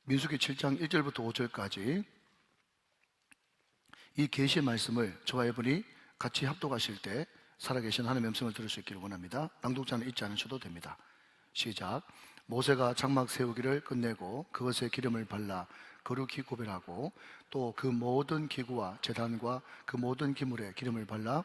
민수기 7장 1절부터 5절까지 이 계시의 말씀을 저와 여러분이 같이 합독하실 때 살아계신 하나님의 음성을 들을 수 있기를 원합니다. 낭독자는 읽지 않으셔도 됩니다. 시작. 모세가 장막 세우기를 끝내고 그것에 기름을 발라 거룩히 구별하고 또 그 모든 기구와 제단과 그 모든 기물에 기름을 발라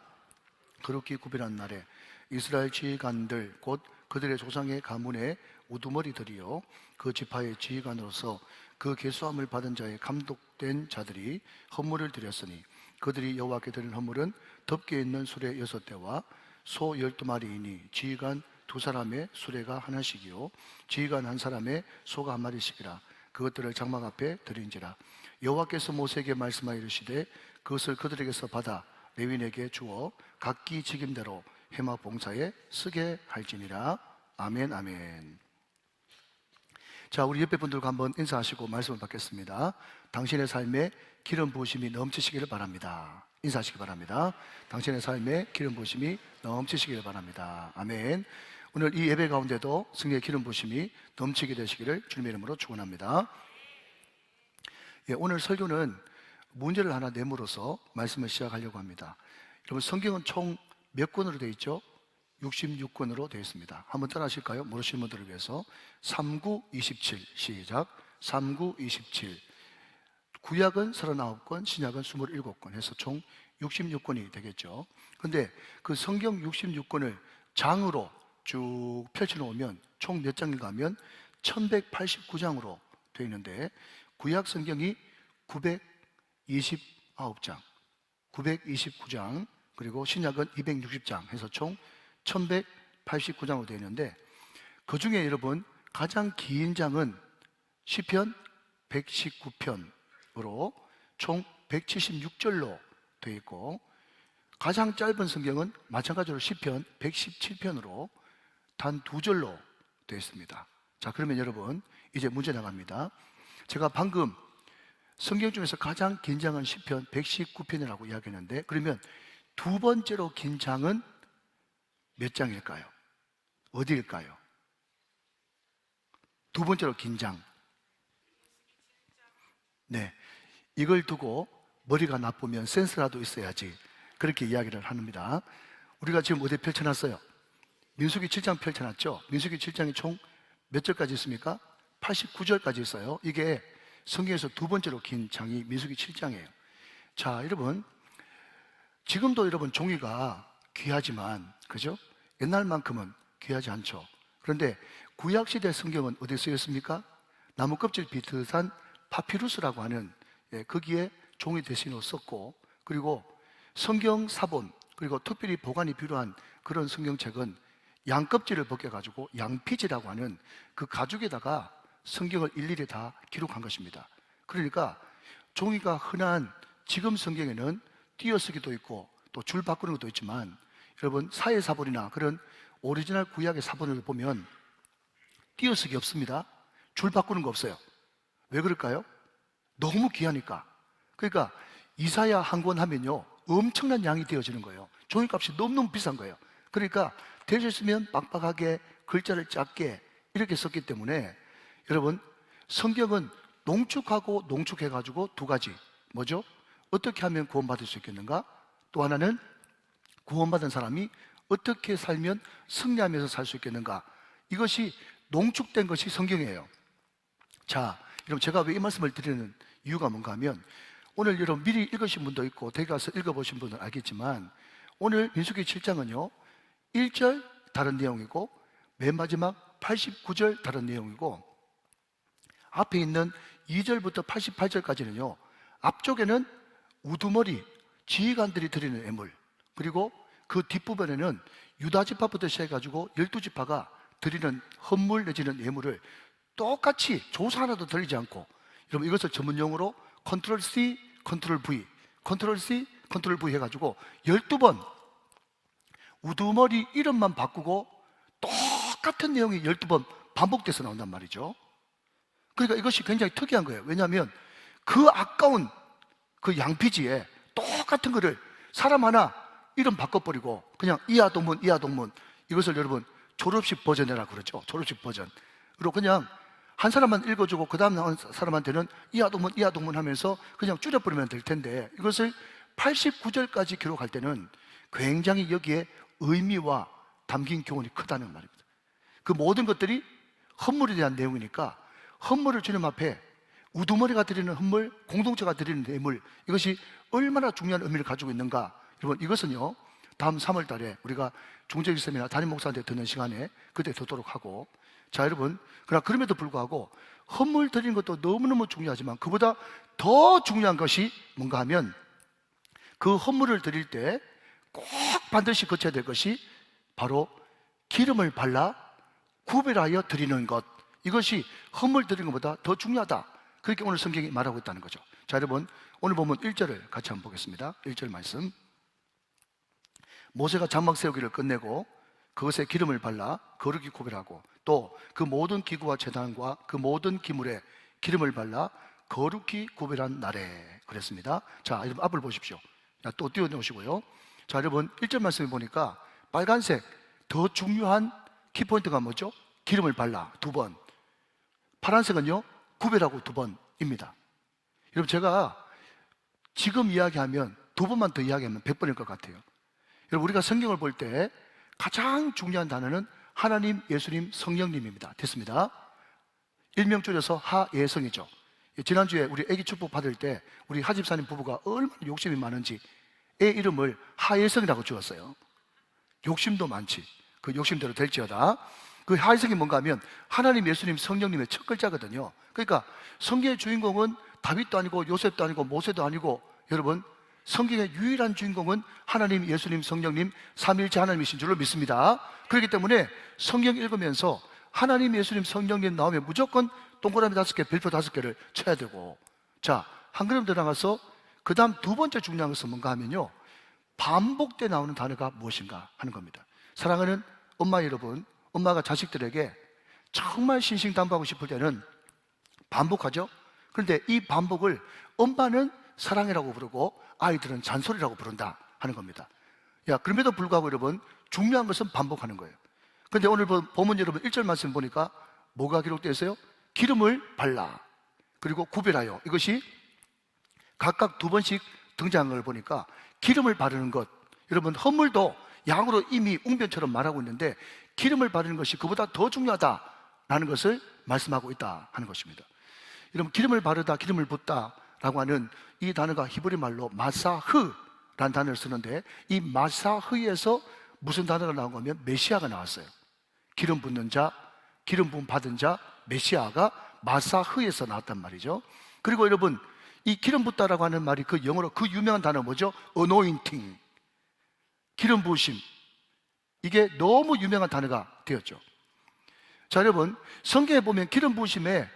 거룩히 구별한 날에 이스라엘 지휘관들 곧 그들의 조상의 가문의 우두머리들이요 그 지파의 지휘관으로서 그 계수함을 받은 자의 감독된 자들이 헌물을 드렸으니 그들이 여호와께 드린 헌물은 덮개 있는 수레 6대와 소 12마리이니 지휘관 2사람의 수레가 하나씩이요 지휘관 1사람의 소가 1마리씩이라. 그것들을 장막 앞에 드린지라. 여호와께서 모세에게 말씀하여 이르시되 그것을 그들에게서 받아 레위인에게 주어 각기 직임대로 회막 봉사에 쓰게 할지니라. 아멘 아멘. 자, 우리 옆에 분들과 한번 인사하시고 말씀을 받겠습니다. 당신의 삶에 기름 부으심이 넘치시기를 바랍니다. 인사하시기 바랍니다. 당신의 삶에 기름 부으심이 넘치시기를 바랍니다. 아멘. 오늘 이 예배 가운데도 승리의 기름 부으심이 넘치게 되시기를 주님의 이름으로 축원합니다. 예, 오늘 설교는 문제를 하나 내므로서 말씀을 시작하려고 합니다. 여러분, 성경은 총 몇 권으로 되어 있죠? 66권으로 되어 있습니다. 한번 따라 하실까요? 모르시는 분들을 위해서 3927 시작. 3927. 구약은 39권, 신약은 27권 해서 총 66권이 되겠죠. 그런데 그 성경 66권을 장으로 쭉 펼쳐놓으면 총 몇 장인가 하면 1189장으로 되어 있는데 구약 성경이 929장 929장 그리고 신약은 260장 해서 총 1189장으로 되어 있는데 그 중에 여러분 가장 긴 장은 시편 119편으로 총 176절로 되어 있고 가장 짧은 성경은 마찬가지로 시편 117편으로 단 2절로 되어 있습니다. 자, 그러면 여러분 이제 문제 나갑니다. 제가 방금 성경 중에서 가장 긴 장은 시편 119편이라고 이야기했는데 그러면 두 번째로 긴 장은 몇 장일까요? 어디일까요? 두 번째로 긴 장. 네, 이걸 두고 머리가 나쁘면 센스라도 있어야지 그렇게 이야기를 합니다. 우리가 지금 어디 펼쳐놨어요? 민수기 7장 펼쳐놨죠? 민수기 7장이 총 몇 절까지 있습니까? 89절까지 있어요. 이게 성경에서 두 번째로 긴 장이 민수기 7장이에요. 자, 여러분 지금도 여러분 종이가 귀하지만 그죠? 옛날만큼은 귀하지 않죠. 그런데 구약시대 성경은 어디에 쓰였습니까? 나무 껍질 비슷한 파피루스라고 하는 거기에 종이 대신으로 썼고 그리고 성경 사본 그리고 특별히 보관이 필요한 그런 성경책은 양껍질을 벗겨가지고 양피지라고 하는 그 가죽에다가 성경을 일일이 다 기록한 것입니다. 그러니까 종이가 흔한 지금 성경에는 띄어쓰기도 있고 또 줄 바꾸는 것도 있지만 여러분 사회사본이나 그런 오리지널 구약의 사본을 보면 띄어쓰기 없습니다. 줄 바꾸는 거 없어요. 왜 그럴까요? 너무 귀하니까. 그러니까 이사야 한 권 하면요 엄청난 양이 되어지는 거예요. 종이값이 너무너무 비싼 거예요. 그러니까 되셨으면 빡빡하게 글자를 작게 이렇게 썼기 때문에 여러분 성경은 농축하고 농축해가지고 두 가지 뭐죠? 어떻게 하면 구원받을 수 있겠는가? 또 하나는 구원받은 사람이 어떻게 살면 승리하면서 살 수 있겠는가? 이것이 농축된 것이 성경이에요. 자, 여러분 제가 왜 이 말씀을 드리는 이유가 뭔가 하면 오늘 여러분 미리 읽으신 분도 있고 댁에 가서 읽어보신 분은 알겠지만 오늘 민수기 7장은요 1절 다른 내용이고 맨 마지막 89절 다른 내용이고 앞에 있는 2절부터 88절까지는요 앞쪽에는 우두머리 지휘관들이 드리는 예물 그리고 그 뒷부분에는 유다지파부터 시작해가지고 12지파가 드리는 헌물 내지는 예물을 똑같이 조사 하나도 들리지 않고 여러분 이것을 전문용어로 컨트롤 C, 컨트롤 V, 컨트롤 C, 컨트롤 V 해가지고 12번 우두머리 이름만 바꾸고 똑같은 내용이 12번 반복돼서 나온단 말이죠. 그러니까 이것이 굉장히 특이한 거예요. 왜냐하면 그 아까운 그 양피지에 똑같은 거를 사람 하나 이름 바꿔버리고 그냥 이하동문 이것을 여러분 졸업식 버전이라고 그러죠. 졸업식 버전으로 그냥 한 사람만 읽어주고 그 다음 사람한테는 이하동문 하면서 그냥 줄여버리면 될 텐데, 이것을 89절까지 기록할 때는 굉장히 여기에 의미와 담긴 교훈이 크다는 말입니다. 그 모든 것들이 헌물에 대한 내용이니까 헌물을 주님 앞에 우두머리가 드리는 헌물, 공동체가 드리는 예물, 이것이 얼마나 중요한 의미를 가지고 있는가. 여러분, 이것은요 다음 3월 달에 우리가 중재기 세미나 담임 목사한테 듣는 시간에 그때 듣도록 하고, 자 여러분, 그러나 그럼에도 불구하고 헌물 드리는 것도 너무너무 중요하지만 그보다 더 중요한 것이 뭔가 하면, 그 헌물을 드릴 때 꼭 반드시 거쳐야 될 것이 바로 기름을 발라 구별하여 드리는 것, 이것이 헌물 드리는 것보다 더 중요하다, 그렇게 오늘 성경이 말하고 있다는 거죠. 자 여러분, 오늘 보면 1절을 같이 한번 보겠습니다. 1절 말씀. 모세가 장막 세우기를 끝내고 그것에 기름을 발라 거룩히 구별하고 또 그 모든 기구와 제단과 그 모든 기물에 기름을 발라 거룩히 구별한 날에 그랬습니다. 자 여러분, 앞을 보십시오. 또 띄워놓으시고요. 자 여러분, 1절 말씀에 보니까 빨간색 더 중요한 키포인트가 뭐죠? 기름을 발라 2번, 파란색은요 구별하고 2번입니다. 여러분, 제가 지금 이야기하면 2번만 더 이야기하면 100번일 것 같아요. 여러분, 우리가 성경을 볼 때 가장 중요한 단어는 하나님, 예수님, 성령님입니다. 됐습니다. 일명 줄여서 하예성이죠. 지난주에 우리 아기 축복 받을 때 우리 하집사님 부부가 얼마나 욕심이 많은지 애 이름을 하예성이라고 지었어요. 욕심도 많지. 그 욕심대로 될지어다. 그 하예성이 뭔가 하면 하나님, 예수님, 성령님의 첫 글자거든요. 그러니까 성경의 주인공은 다윗도 아니고 요셉도 아니고 모세도 아니고, 여러분, 성경의 유일한 주인공은 하나님, 예수님, 성령님, 삼위일체 하나님이신 줄로 믿습니다. 그렇기 때문에 성경 읽으면서 하나님, 예수님, 성령님 나오면 무조건 동그라미 5개, 별표 5개를 쳐야 되고, 자, 한 걸음 더 나가서 그 다음 2번째 중요한 것은 뭔가 하면요, 반복돼 나오는 단어가 무엇인가 하는 겁니다. 사랑하는 엄마 여러분, 엄마가 자식들에게 정말 신신당부하고 싶을 때는 반복하죠. 그런데 이 반복을 엄마는 사랑이라고 부르고 아이들은 잔소리라고 부른다 하는 겁니다. 그럼에도 불구하고 여러분, 중요한 것은 반복하는 거예요. 그런데 오늘 보면 여러분 1절 말씀 보니까 뭐가 기록되어 있어요? 기름을 발라 그리고 구별하여, 이것이 각각 2번씩 등장한 걸 보니까 기름을 바르는 것, 여러분 헌물도 양으로 이미 웅변처럼 말하고 있는데 기름을 바르는 것이 그보다 더 중요하다라는 것을 말씀하고 있다 하는 것입니다. 여러분, 기름을 바르다, 기름을 붓다 라고 하는 이 단어가 히브리 말로 마사흐라는 단어를 쓰는데, 이 마사흐에서 무슨 단어가 나온 거면 메시아가 나왔어요. 기름 붓는 자, 기름 부음 받은 자, 메시아가 마사흐에서 나왔단 말이죠. 그리고 여러분, 이 기름 붓다라고 하는 말이 그 영어로 그 유명한 단어 뭐죠? anointing, 기름 부으심. 이게 너무 유명한 단어가 되었죠. 자 여러분, 성경에 보면 기름 부으심에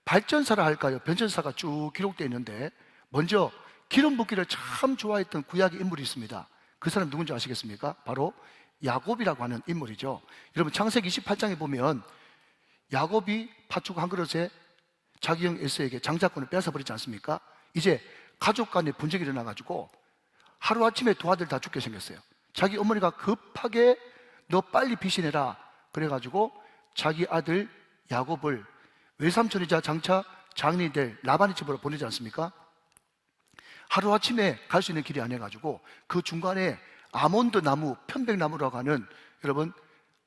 발전사라 할까요? 변전사가 쭉 기록되어 있는데, 먼저 기름 붓기를 참 좋아했던 구약의 인물이 있습니다. 그 사람 누군지 아시겠습니까? 바로 야곱이라고 하는 인물이죠. 여러분, 창세기 28장에 보면 야곱이 팥죽 한 그릇에 자기 형 에서에게 장자권을 뺏어버리지 않습니까? 이제 가족 간에 분쟁이 일어나가지고 하루아침에 두 아들 다 죽게 생겼어요. 자기 어머니가 급하게 너 빨리 피신해라 그래가지고 자기 아들 야곱을 외삼촌이자 장차 장인이 될 라반의 집으로 보내지 않습니까? 하루아침에 갈 수 있는 길이 아니어가지고 그 중간에 아몬드 나무, 편백나무라고 하는, 여러분,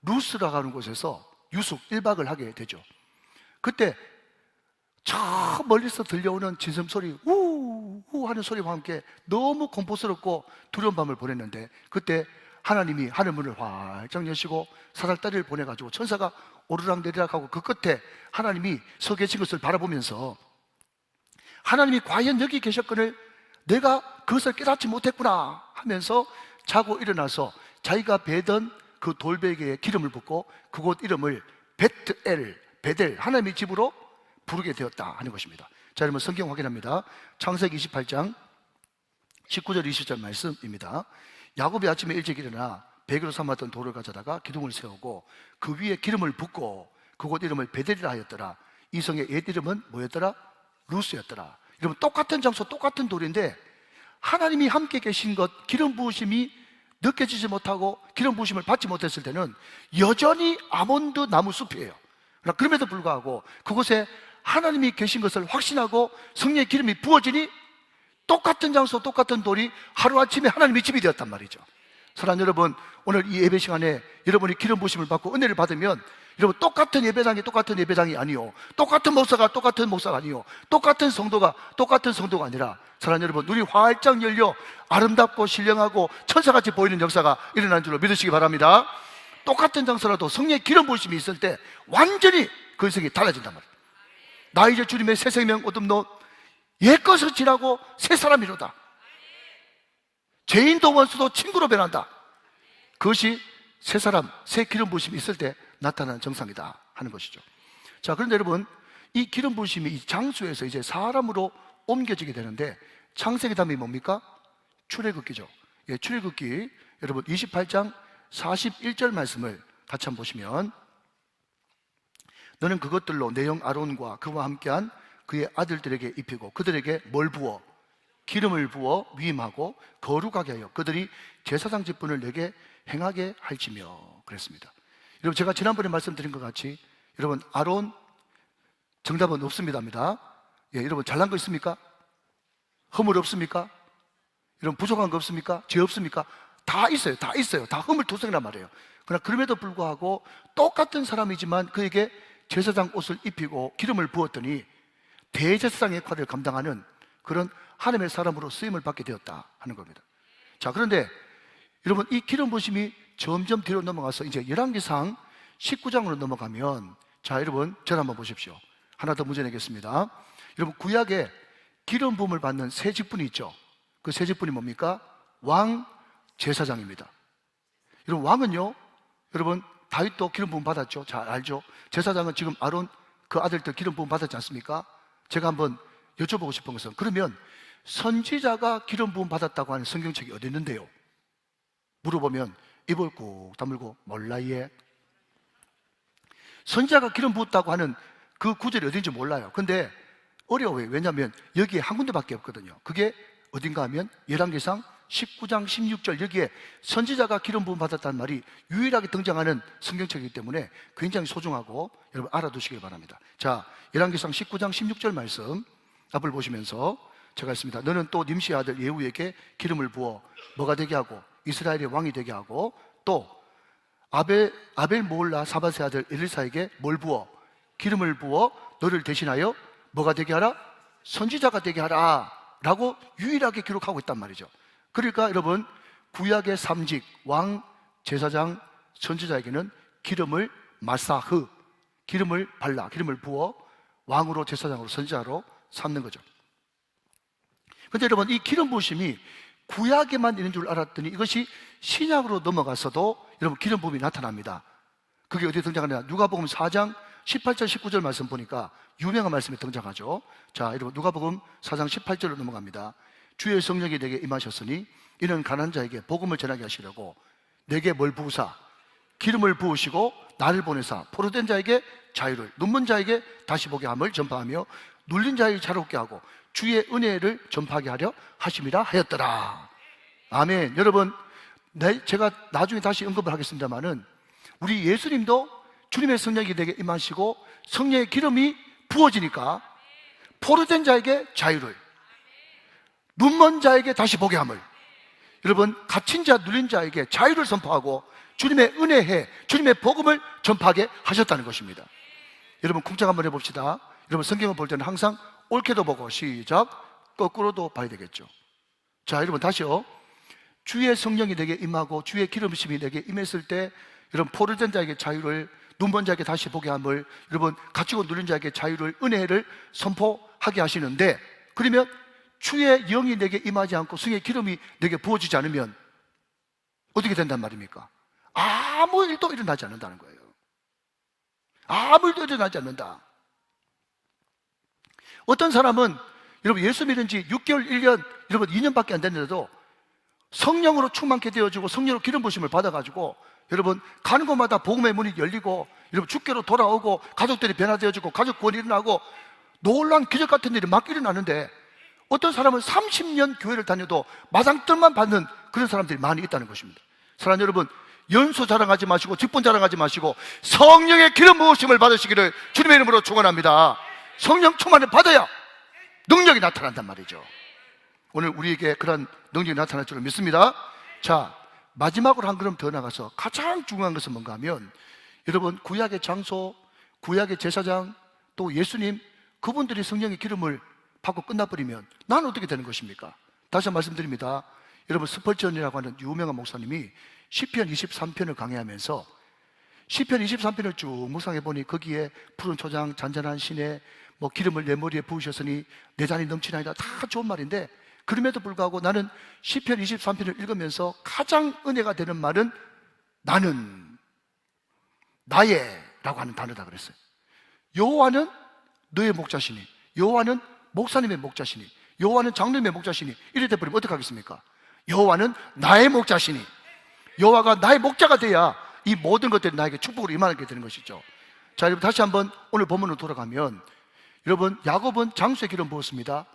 루스라고 하는 곳에서 유숙 1박을 하게 되죠. 그때 저 멀리서 들려오는 진সম소리, 우우 하는 소리와 함께 너무 공포스럽고 두려운 밤을 보냈는데, 그때 하나님이 하늘문을 활짝 여시고 사살다리를 보내가지고 천사가 오르락 내리락 하고 그 끝에 하나님이 서 계신 것을 바라보면서 하나님이 과연 여기 계셨거늘 내가 그것을 깨닫지 못했구나 하면서 자고 일어나서 자기가 베던 그 돌베개에 기름을 붓고 그곳 이름을 베델, 하나님의 집으로 부르게 되었다 하는 것입니다. 자, 여러분 성경 확인합니다. 창세기 28장 19절 20절 말씀입니다. 야곱이 아침에 일찍 일어나 베개로 삼았던 돌을 가져다가 기둥을 세우고 그 위에 기름을 붓고 그곳 이름을 베델이라 하였더라. 이 성의 옛 이름은 뭐였더라? 루스였더라. 여러분, 똑같은 장소 똑같은 돌인데 하나님이 함께 계신 것, 기름 부으심이 느껴지지 못하고 기름 부으심을 받지 못했을 때는 여전히 아몬드 나무 숲이에요. 그러나 그럼에도 불구하고 그곳에 하나님이 계신 것을 확신하고 성령의 기름이 부어지니 똑같은 장소, 똑같은 돌이 하루아침에 하나님의 집이 되었단 말이죠. 사랑하는 여러분, 오늘 이 예배 시간에 여러분이 기름 부으심을 받고 은혜를 받으면 여러분 똑같은 예배당이 아니요, 똑같은 목사가 아니요, 똑같은 성도가 아니라, 사랑하는 여러분, 눈이 활짝 열려 아름답고 신령하고 천사같이 보이는 역사가 일어난 줄로 믿으시기 바랍니다. 똑같은 장소라도 성령의 기름 부으심이 있을 때 완전히 그 인생이 달라진단 말이에요. 나 이제 주님의 새 생명 얻음노 옛것을 지나고 새 사람이로다. 죄인도 원수도 친구로 변한다. 그것이 새 사람, 새 기름 부으심이 있을 때 나타나는 정상이다 하는 것이죠. 자, 그런데 여러분, 이 기름 부으심이 이 장소에서 이제 사람으로 옮겨지게 되는데, 창세기 다음이 뭡니까? 출애굽기죠. 예, 출애굽기 여러분 28장 41절 말씀을 같이 한번 보시면, 너는 그것들로 내 형 아론과 그와 함께한 그의 아들들에게 입히고 그들에게 뭘 부어? 기름을 부어 위임하고 거룩하게 하여 그들이 제사장 직분을 내게 행하게 할지며 그랬습니다. 여러분, 제가 지난번에 말씀드린 것 같이 여러분, 아론 정답은 없습니다입니다. 예, 여러분, 잘난 거 있습니까? 허물 없습니까? 여러분, 부족한 거 없습니까? 죄 없습니까? 다 있어요. 다 허물투성이란 말이에요. 그러나 그럼에도 불구하고 똑같은 사람이지만 그에게 제사장 옷을 입히고 기름을 부었더니 대제사장의 역할을 감당하는 그런 하나님의 사람으로 쓰임을 받게 되었다 하는 겁니다. 자, 그런데 여러분, 이 기름 부으심이 점점 뒤로 넘어가서 이제 열왕기상 19장으로 넘어가면, 자, 여러분, 저를 한번 보십시오. 하나 더 문제 내겠습니다. 여러분, 구약에 기름 부음을 받는 세 직분이 있죠. 그 세 직분이 뭡니까? 왕, 제사장입니다. 여러분, 왕은요, 여러분, 다윗도 기름 부음 받았죠. 잘 알죠. 제사장은 지금 아론 그 아들들 기름 부음 받았지 않습니까? 제가 한번 여쭤보고 싶은 것은, 그러면 선지자가 기름 부음 받았다고 하는 성경책이 어디 있는데요? 물어보면 입을 꾹 다물고 몰라예. 선지자가 기름 부었다고 하는 그 구절이 어딘지 몰라요. 근데 어려워요. 왜냐하면 여기에 한 군데밖에 없거든요. 그게 어딘가 하면 열왕기상 19장 16절, 여기에 선지자가 기름 부음 받았다는 말이 유일하게 등장하는 성경책이기 때문에 굉장히 소중하고 여러분 알아두시길 바랍니다. 자, 열왕기상 19장 16절 말씀 앞을 보시면서 제가 했습니다. 너는 또 님시의 아들 예후에게 기름을 부어 뭐가 되게 하고 이스라엘의 왕이 되게 하고, 또 아벨 모올라 사밧의 아들 엘리사에게 뭘 부어? 기름을 부어 너를 대신하여 뭐가 되게 하라? 선지자가 되게 하라 라고 유일하게 기록하고 있단 말이죠. 그러니까 여러분, 구약의 삼직 왕, 제사장, 선지자에게는 기름을 마사흐, 기름을 발라, 기름을 부어 왕으로, 제사장으로, 선지자로 삼는 거죠. 그런데 여러분, 이 기름 부으심이 구약에만 있는 줄 알았더니 이것이 신약으로 넘어가서도 여러분 기름 부음이 나타납니다. 그게 어디에 등장하냐? 누가복음 4장 18절 19절 말씀 보니까 유명한 말씀이 등장하죠. 자, 여러분, 누가복음 4장 18절로 넘어갑니다. 주의 성령이 내게 임하셨으니 이는 가난한 자에게 복음을 전하게 하시려고 내게 뭘 부으사? 기름을 부으시고 나를 보내사 포로된 자에게 자유를, 눈먼 자에게 다시 보게 함을 전파하며 눌린 자에게 자유롭게 하고 주의 은혜를 전파하게 하려 하심이라 하였더라. 아멘. 여러분, 제가 나중에 다시 언급을 하겠습니다만은 우리 예수님도 주님의 성령이 내게 임하시고 성령의 기름이 부어지니까 포로된 자에게 자유를, 눈먼 자에게 다시 보게 함을, 여러분, 갇힌 자, 눌린 자에게 자유를 선포하고 주님의 은혜에 주님의 복음을 전파하게 하셨다는 것입니다. 여러분, 쿵짝 한번 해봅시다. 여러분, 성경을 볼 때는 항상 옳게도 보고, 시작, 거꾸로도 봐야 되겠죠. 자, 여러분, 다시요. 주의 성령이 내게 임하고 주의 기름심이 내게 임했을 때 여러분, 포로된 자에게 자유를, 눈먼 자에게 다시 보게 함을, 여러분, 갇히고 눌린 자에게 자유를, 은혜를 선포하게 하시는데, 그러면 주의 영이 내게 임하지 않고 성의 기름이 내게 부어지지 않으면 어떻게 된단 말입니까? 아무 일도 일어나지 않는다는 거예요. 아무 일도 일어나지 않는다. 어떤 사람은 여러분, 예수 믿은 지 6개월, 1년, 여러분 2년밖에 안 됐는데도 성령으로 충만케 되어지고 성령으로 기름 부으심을 받아가지고 여러분, 가는 곳마다 복음의 문이 열리고 여러분, 주께로 돌아오고 가족들이 변화되어지고 가족 구원이 일어나고 놀라운 기적 같은 일이 막 일어나는데, 어떤 사람은 30년 교회를 다녀도 마상떨만 받는 그런 사람들이 많이 있다는 것입니다. 사랑하는 여러분, 연소 자랑하지 마시고 직분 자랑하지 마시고 성령의 기름 부으심을 받으시기를 주님의 이름으로 축원합니다. 성령 충만을 받아야 능력이 나타난단 말이죠. 오늘 우리에게 그런 능력이 나타날 줄을 믿습니다. 자, 마지막으로 한 걸음 더 나가서 가장 중요한 것은 뭔가 하면, 여러분, 구약의 장소, 구약의 제사장, 또 예수님, 그분들이 성령의 기름을 받고 끝나버리면 나는 어떻게 되는 것입니까? 다시 한번 말씀드립니다. 여러분, 스펄전이라고 하는 유명한 목사님이 시편 23편을 강해하면서 시편 23편을 쭉 묵상해 보니 거기에 푸른 초장 잔잔한 시내, 뭐 기름을 내 머리에 부으셨으니 내 잔이 넘치나이다, 다 좋은 말인데, 그럼에도 불구하고 나는 시편 23편을 읽으면서 가장 은혜가 되는 말은 나는, 나의 라고 하는 단어다 그랬어요. 여호와는 너의 목자시니, 여호와는 목사님의 목자시니, 여호와는 장로님의 목자시니, 이래 돼버리면 어떡하겠습니까? 여호와는 나의 목자시니, 여호와가 나의 목자가 돼야 이 모든 것들이 나에게 축복으로 임하게 되는 것이죠. 자, 여러분, 다시 한번 오늘 본문으로 돌아가면, 여러분, 야곱은 장수에 기름 부었습니다.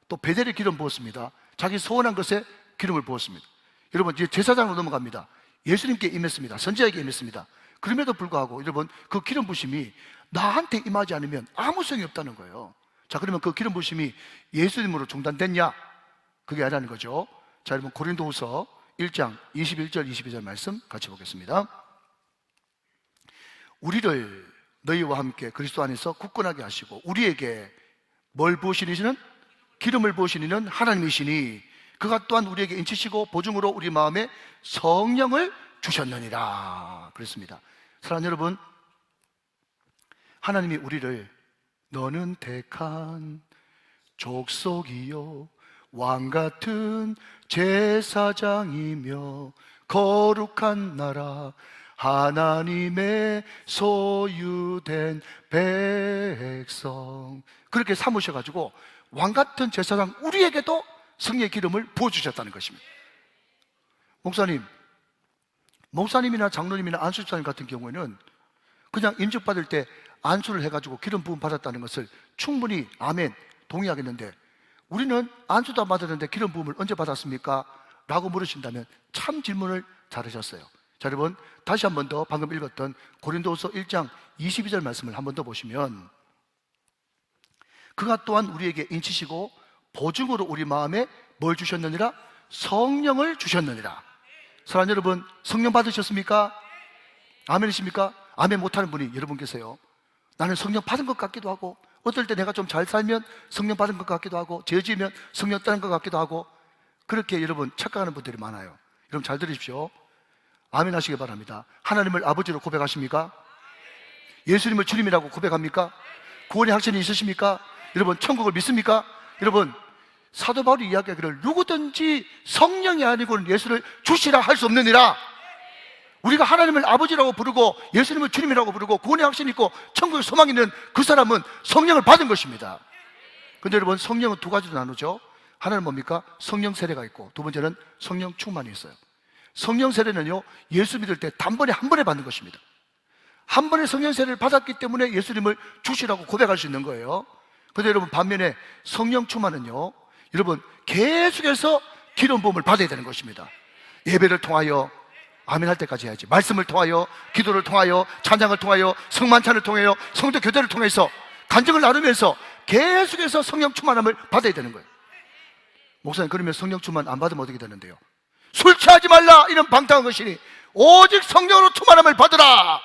또 베델에 기름 부었습니다. 자기 소원한 것에 기름을 부었습니다. 여러분, 이제 제사장으로 넘어갑니다. 예수님께 임했습니다. 선지자에게 임했습니다. 그럼에도 불구하고 여러분, 그 기름 부심이 나한테 임하지 않으면 아무 소용이 없다는 거예요. 자, 그러면 그 기름 부심이 예수님으로 중단됐냐? 그게 아니라는 거죠. 자, 여러분, 고린도후서 1장 21절 22절 말씀 같이 보겠습니다. 우리를 너희와 함께 그리스도 안에서 굳건하게 하시고 우리에게 뭘 부으시니는? 기름을 부으시니는 하나님이시니 그가 또한 우리에게 인치시고 보증으로 우리 마음에 성령을 주셨느니라 그랬습니다. 사랑하는 여러분, 하나님이 우리를 너는 택한 족속이요 왕같은 제사장이며 거룩한 나라 하나님의 소유된 백성, 그렇게 삼으셔가지고 왕같은 제사장 우리에게도 성령의 기름을 부어주셨다는 것입니다. 목사님이나 장로님이나 안수집사님 같은 경우에는 그냥 인적받을 때 안수를 해가지고 기름 부음 받았다는 것을 충분히 아멘 동의하겠는데, 우리는 안수도 안 받았는데 기름 부음을 언제 받았습니까? 라고 물으신다면 참 질문을 잘하셨어요. 자, 여러분, 다시 한 번 더 방금 읽었던 고린도후서 1장 22절 말씀을 한 번 더 보시면, 그가 또한 우리에게 인치시고 보증으로 우리 마음에 뭘 주셨느니라? 성령을 주셨느니라. 사랑하는 여러분, 성령 받으셨습니까? 아멘이십니까? 아멘 못하는 분이 여러분 계세요. 나는 성령 받은 것 같기도 하고, 어떨 때 내가 좀 잘 살면 성령 받은 것 같기도 하고, 죄 지으면 성령 따는 것 같기도 하고, 그렇게 여러분 착각하는 분들이 많아요. 여러분 잘 들으십시오. 아멘 하시기 바랍니다. 하나님을 아버지로 고백하십니까? 예수님을 주님이라고 고백합니까? 구원의 확신이 있으십니까? 여러분 천국을 믿습니까? 여러분, 사도 바울이 이야기하기를 누구든지 성령이 아니고는 예수를 주시라 할 수 없느니라. 우리가 하나님을 아버지라고 부르고 예수님을 주님이라고 부르고 구원의 확신이 있고 천국의 소망이 있는 그 사람은 성령을 받은 것입니다. 그런데 여러분, 성령은 두 가지로 나누죠. 하나는 뭡니까? 성령 세례가 있고, 두 번째는 성령 충만이 있어요. 성령 세례는요, 예수 믿을 때 단번에 한 번에 받는 것입니다. 한 번에 성령 세례를 받았기 때문에 예수님을 주시라고 고백할 수 있는 거예요. 그런데 여러분, 반면에 성령 충만은요, 여러분 계속해서 기름 부음을 받아야 되는 것입니다. 예배를 통하여 아멘 할 때까지 해야지, 말씀을 통하여, 기도를 통하여, 찬양을 통하여, 성만찬을 통하여, 성도 교대를 통해서 간증을 나누면서 계속해서 성령 충만함을 받아야 되는 거예요. 목사님, 그러면 성령 충만 안 받으면 어떻게 되는데요? 술 취하지 말라 이런 방탕한 것이니 오직 성령으로 충만함을 받으라.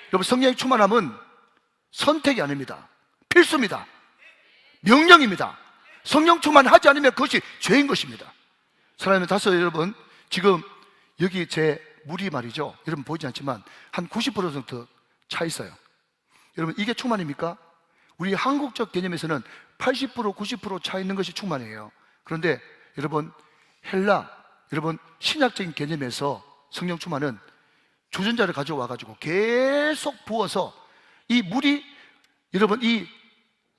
여러분, 성령의 충만함은 선택이 아닙니다. 필수입니다. 명령입니다. 성령 충만하지 않으면 그것이 죄인 것입니다. 사랑하는 다섯 여러분, 지금 여기 제 물이 말이죠, 여러분 보이지 않지만 한 90% 차 있어요. 여러분, 이게 충만입니까? 우리 한국적 개념에서는 80% 90% 차 있는 것이 충만이에요. 그런데 여러분, 여러분 신약적인 개념에서 성령 충만은 주전자를 가져와 가지고 계속 부어서 이 물이 여러분 이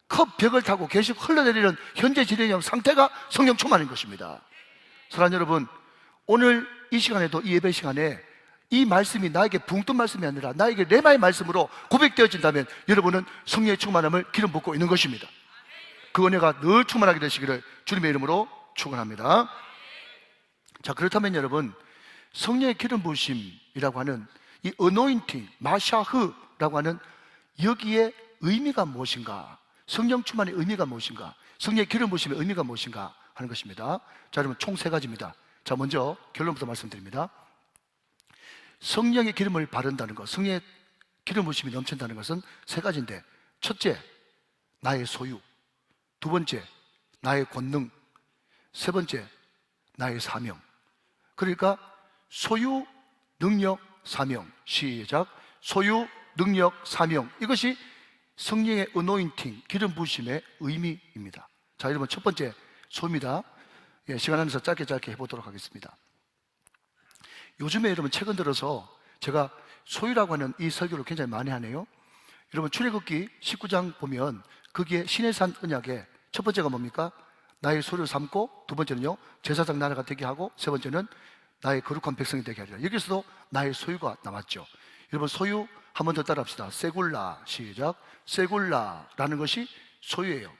컵 벽을 타고 계속 흘러내리는 현재 진행형 상태가 성령 충만인 것입니다. 사랑하는 여러분, 오늘 이 시간에도, 이 예배 시간에 이 말씀이 나에게 붕 뜬 말씀이 아니라 나에게 레마의 말씀으로 고백되어진다면 여러분은 성령의 충만함을 기름 붓고 있는 것입니다. 그 은혜가 늘 충만하게 되시기를 주님의 이름으로 축원합니다. 자, 그렇다면 여러분, 성령의 기름 부으심, 부심이라고 하는 이 어노인팅, 마샤흐라고 하는 여기에 의미가 무엇인가, 성령 충만의 의미가 무엇인가, 성령의 기름 부심의 의미가 무엇인가 하는 것입니다. 자, 여러분 총 3가지입니다. 자, 먼저 결론부터 말씀드립니다. 성령의 기름을 바른다는 것, 성령의 기름 부심이 넘친다는 것은 3가지인데, 첫째, 나의 소유. 두 번째, 나의 권능. 세 번째, 나의 사명. 그러니까 소유, 능력, 사명. 시작. 소유, 능력, 사명. 이것이 성령의 어노인팅, 기름 부심의 의미입니다. 자, 여러분 첫 번째 소입니다. 예, 시간 안에서 짧게 해보도록 하겠습니다. 요즘에 여러분 최근 들어서 제가 소유라고 하는 이 설교를 굉장히 많이 하네요. 여러분 출애굽기 19장 보면 거기에 시내산 언약에 첫 번째가 뭡니까? 나의 소유를 삼고, 두 번째는요 제사장 나라가 되게 하고, 세 번째는 나의 거룩한 백성이 되게 하리라. 여기서도 나의 소유가 나왔죠. 여러분 소유 한 번 더 따라합시다. 세굴라. 시작. 세굴라라는 것이 소유예요.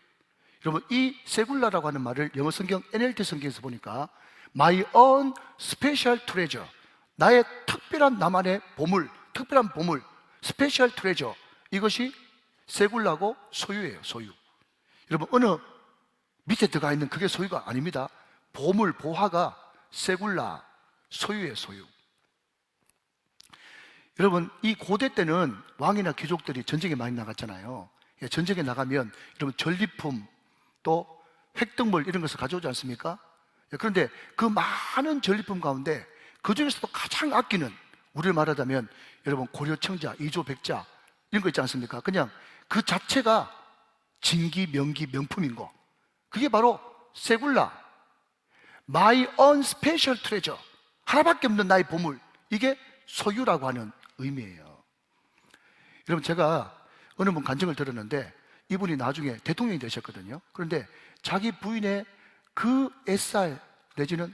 여러분 이 세굴라라고 하는 말을 영어 성경 NLT 성경에서 보니까 My own special treasure, 나의 특별한 나만의 보물, 특별한 보물, 스페셜 트레저, 이것이 세굴라고 소유예요. 소유. 여러분 어느 밑에 들어가 있는 그게 소유가 아닙니다. 보물, 보화가 세굴라, 소유예요. 소유. 여러분 이 고대 때는 왕이나 귀족들이 전쟁에 많이 나갔잖아요. 전쟁에 나가면 여러분 전리품 또 획득물 이런 것을 가져오지 않습니까? 그런데 그 많은 전리품 가운데 그 중에서도 가장 아끼는, 우리를 말하자면 여러분 고려청자, 이조백자 이런 거 있지 않습니까? 그냥 그 자체가 진기, 명기, 명품인 거, 그게 바로 세굴라, My own special treasure, 하나밖에 없는 나의 보물, 이게 소유라고 하는 의미예요. 여러분 제가 어느 분 간증을 들었는데 이분이 나중에 대통령이 되셨거든요. 그런데 자기 부인의 그 햇살 내지는,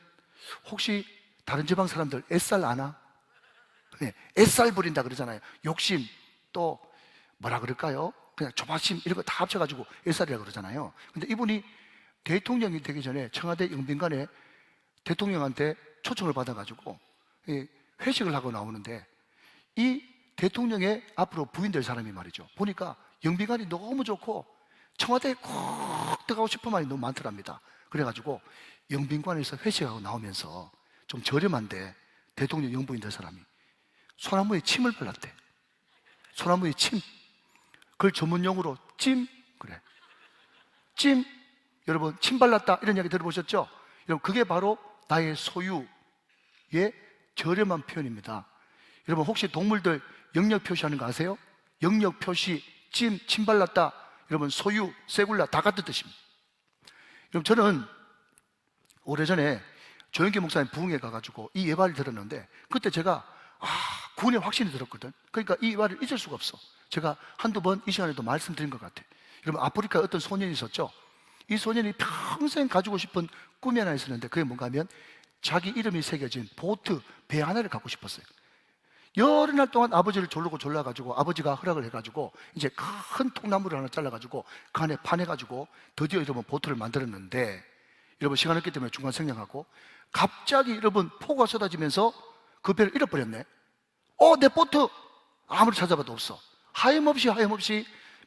혹시 다른 지방 사람들 햇살 아나? 네, 햇살 부린다 그러잖아요. 욕심, 또 뭐라 그럴까요? 그냥 조바심 이런 거 다 합쳐가지고 햇살이라고 그러잖아요. 근데 이분이 대통령이 되기 전에 청와대 영빈관에 대통령한테 초청을 받아가지고 회식을 하고 나오는데, 이 대통령의 앞으로 부인 될 사람이 말이죠, 보니까 영빈관이 너무 좋고 청와대에 꼭 들어가고 싶은 말이 너무 많더랍니다. 그래가지고 영빈관에서 회식하고 나오면서 좀 저렴한데 대통령 영부인 될 사람이 소나무에 침을 발랐대. 소나무에 침. 그걸 전문용어로 찜. 그래. 찜. 여러분 침 발랐다 이런 이야기 들어보셨죠? 여러분 그게 바로 나의 소유의 저렴한 표현입니다. 여러분 혹시 동물들 영역 표시하는 거 아세요? 영역 표시, 찜, 침 발랐다. 여러분 소유, 세굴라 다 같은 뜻입니다. 여러분 저는 오래전에 조영기 목사님 부흥회 가가지고 이 예발을 들었는데, 그때 제가 구원의 확신이 들었거든. 그러니까 이 예발을 잊을 수가 없어. 제가 한두 번 이 시간에도 말씀드린 것 같아. 여러분 아프리카에 어떤 소년이 있었죠. 이 소년이 평생 가지고 싶은 꿈이 하나 있었는데, 그게 뭔가 하면 자기 이름이 새겨진 보트, 배 하나를 갖고 싶었어요. 여러 날 동안 아버지를 졸라가지고 아버지가 허락을 해가지고 이제 큰 통나무를 하나 잘라가지고 그 안에 파내가지고 드디어 여러분 보트를 만들었는데, 여러분 시간 없기 때문에 중간 생략하고, 갑자기 여러분 폭우가 쏟아지면서 그 배를 잃어버렸네. 내 보트! 아무리 찾아봐도 없어. 하염없이 강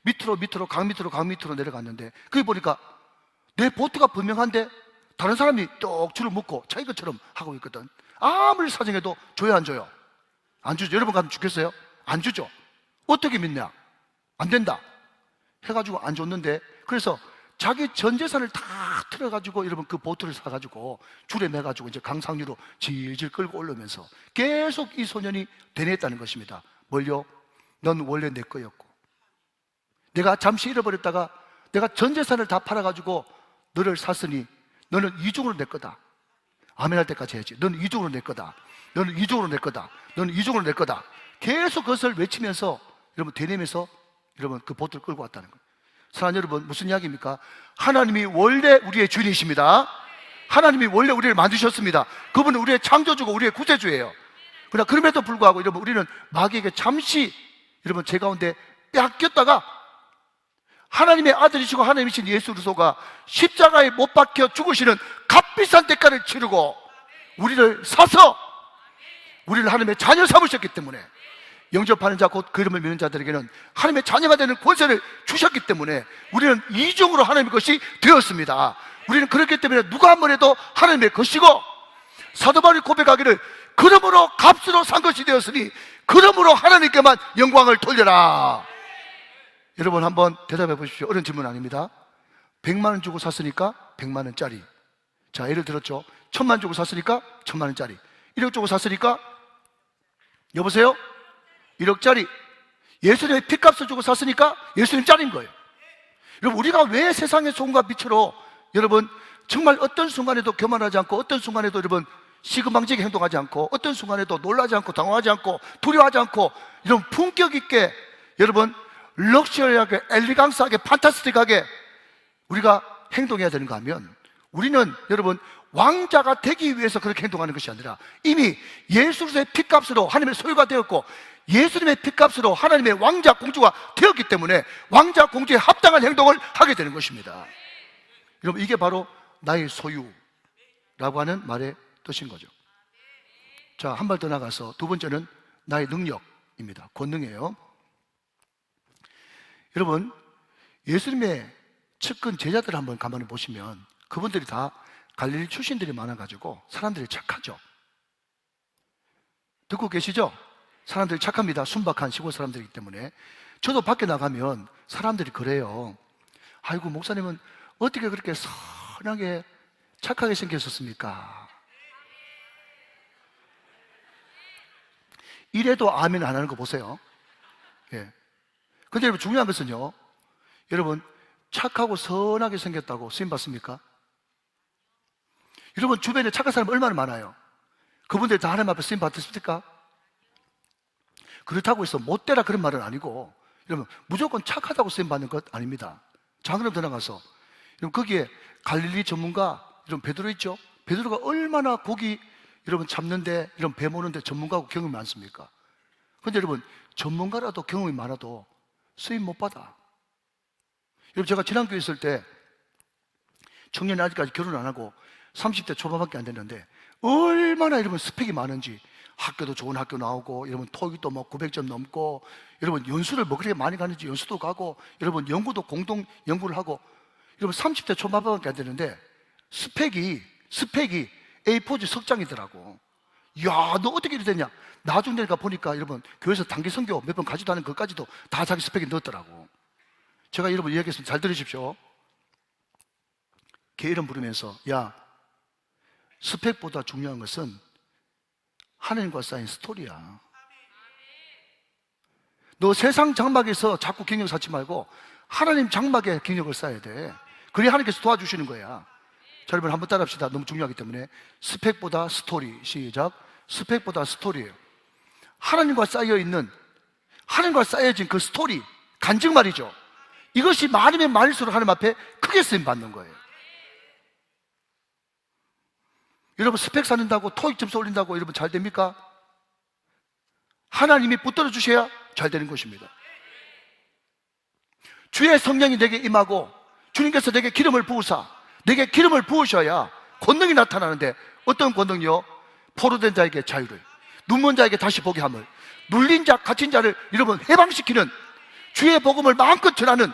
밑으로 내려갔는데, 그게 보니까 내 보트가 분명한데 다른 사람이 뚝 줄을 묶고 자기 것처럼 하고 있거든. 아무리 사정해도 줘야 안 줘요? 안 주죠. 여러분 가면 죽겠어요? 안 주죠. 어떻게 믿냐? 안 된다 해가지고 안 줬는데, 그래서 자기 전 재산을 다 틀어가지고 여러분 그 보트를 사가지고 줄에 매가지고 이제 강상류로 질질 끌고 올라오면서 계속 이 소년이 되뇌었다는 것입니다. 뭘요? 넌 원래 내 거였고, 내가 잠시 잃어버렸다가 내가 전 재산을 다 팔아가지고 너를 샀으니 너는 이중으로 내 거다. 아멘 할 때까지 해야지. 너는 이중으로 내 거다. 너는 이중으로 내 거다. 너는 이중으로 내 거다. 계속 그것을 외치면서 여러분 되뇌면서 여러분 그 보트를 끌고 왔다는 거예요. 사랑하는 여러분, 무슨 이야기입니까? 하나님이 원래 우리의 주인이십니다. 하나님이 원래 우리를 만드셨습니다. 그분은 우리의 창조주고 우리의 구세주예요. 그러나 그럼에도 불구하고 여러분 우리는 마귀에게 잠시 여러분 제 가운데 빼앗겼다가 하나님의 아들이시고 하나님이신 예수 그리스도가 십자가에 못 박혀 죽으시는 값비싼 대가를 치르고 우리를 사서 우리를 하나님의 자녀 삼으셨기 때문에, 영접하는 자 곧 그 이름을 믿는 자들에게는 하나님의 자녀가 되는 권세를 주셨기 때문에 우리는 이중으로 하나님의 것이 되었습니다. 우리는 그렇기 때문에 누가 한 번 해도 하나님의 것이고, 사도 바울이 고백하기를 그러므로 값으로 산 것이 되었으니 그러므로 하나님께만 영광을 돌려라. 여러분 한번 대답해 보십시오. 어려운 질문 아닙니다. 100만 원 주고 샀으니까 100만 원짜리. 자, 예를 들었죠. 1000만 원 주고 샀으니까 1000만 원짜리. 1억 주고 샀으니까, 여보세요? 1억짜리. 예수님의 핏값을 주고 샀으니까 예수님짜리인 거예요. 여러분, 우리가 왜 세상의 소금과 빛으로, 여러분 정말 어떤 순간에도 교만하지 않고, 어떤 순간에도 여러분 시금방지게 행동하지 않고, 어떤 순간에도 놀라지 않고 당황하지 않고 두려워하지 않고, 이런 품격 있게, 여러분 럭셔리하게, 엘리강스하게, 판타스틱하게 우리가 행동해야 되는가 하면, 우리는 여러분 왕자가 되기 위해서 그렇게 행동하는 것이 아니라 이미 예수 그리스도의 핏값으로 하나님의 소유가 되었고, 예수님의 핏값으로 하나님의 왕자 공주가 되었기 때문에 왕자 공주에 합당한 행동을 하게 되는 것입니다. 여러분, 이게 바로 나의 소유라고 하는 말의 뜻인 거죠. 자, 한 발 더 나가서 두 번째는 나의 능력입니다. 권능이에요. 여러분, 예수님의 측근 제자들을 한번 가만히 보시면 그분들이 다 갈릴리 출신들이 많아가지고 사람들이 착하죠. 듣고 계시죠? 사람들이 착합니다. 순박한 시골 사람들이기 때문에. 저도 밖에 나가면 사람들이 그래요. 아이고, 목사님은 어떻게 그렇게 선하게 착하게 생겼었습니까? 이래도 아멘 안 하는 거 보세요. 예. 근데 여러분, 중요한 것은요, 여러분 착하고 선하게 생겼다고 쓰임 받습니까? 여러분 주변에 착한 사람 얼마나 많아요? 그분들 다 하나님 앞에 쓰임 받으십니까? 그렇다고 해서 못되라 그런 말은 아니고, 여러분 무조건 착하다고 쓰임 받는 것 아닙니다. 자, 그럼 더 나가서 여러분 거기에 갈릴리 전문가 여러분 베드로 있죠? 베드로가 얼마나 고기 여러분 잡는데, 이런 배 모는데 전문가고 경험이 많습니까? 근데 여러분 전문가라도 경험이 많아도 쓰임 못 받아. 여러분, 제가 지난교회 있을 때 청년이 아직까지 결혼 안 하고 30대 초반밖에 안 됐는데 얼마나 여러분 스펙이 많은지, 학교도 좋은 학교 나오고, 여러분 토익도 뭐 900점 넘고, 여러분 연수를 뭐 그렇게 많이 가는지 연수도 가고, 여러분 연구도 공동 연구를 하고, 여러분 30대 초반밖에 안 됐는데 스펙이 A4지 석장이더라고. 야, 너 어떻게 이렇게 됐냐? 나중에 내가 보니까 여러분 교회에서 단기 선교 몇 번 가지도 않은 것까지도 다 자기 스펙에 넣었더라고. 제가 여러분 이야기했으면 잘 들으십시오. 걔 이름 부르면서, 야, 스펙보다 중요한 것은 하나님과 쌓인 스토리야. 너 세상 장막에서 자꾸 경력 쌓지 말고 하나님 장막에 경력을 쌓아야 돼. 그래야 하나님께서 도와주시는 거야. 자, 여러분 한번 따라합시다. 너무 중요하기 때문에. 스펙보다 스토리. 시작. 스펙보다 스토리예요. 하나님과 쌓여있는, 하나님과 쌓여진 그 스토리, 간증 말이죠. 이것이 많으면 많을수록 하나님 앞에 크게 쓰임받는 거예요. 여러분 스펙 쌓는다고 토익 점수 올린다고 여러분 잘 됩니까? 하나님이 붙들어 주셔야 잘 되는 것입니다. 주의 성령이 내게 임하고 주님께서 내게 기름을 부으사, 내게 기름을 부으셔야 권능이 나타나는데, 어떤 권능이요? 포로된 자에게 자유를, 눈먼 자에게 다시 보게 함을, 눌린 자, 갇힌 자를 여러분 해방시키는, 주의 복음을 마음껏 전하는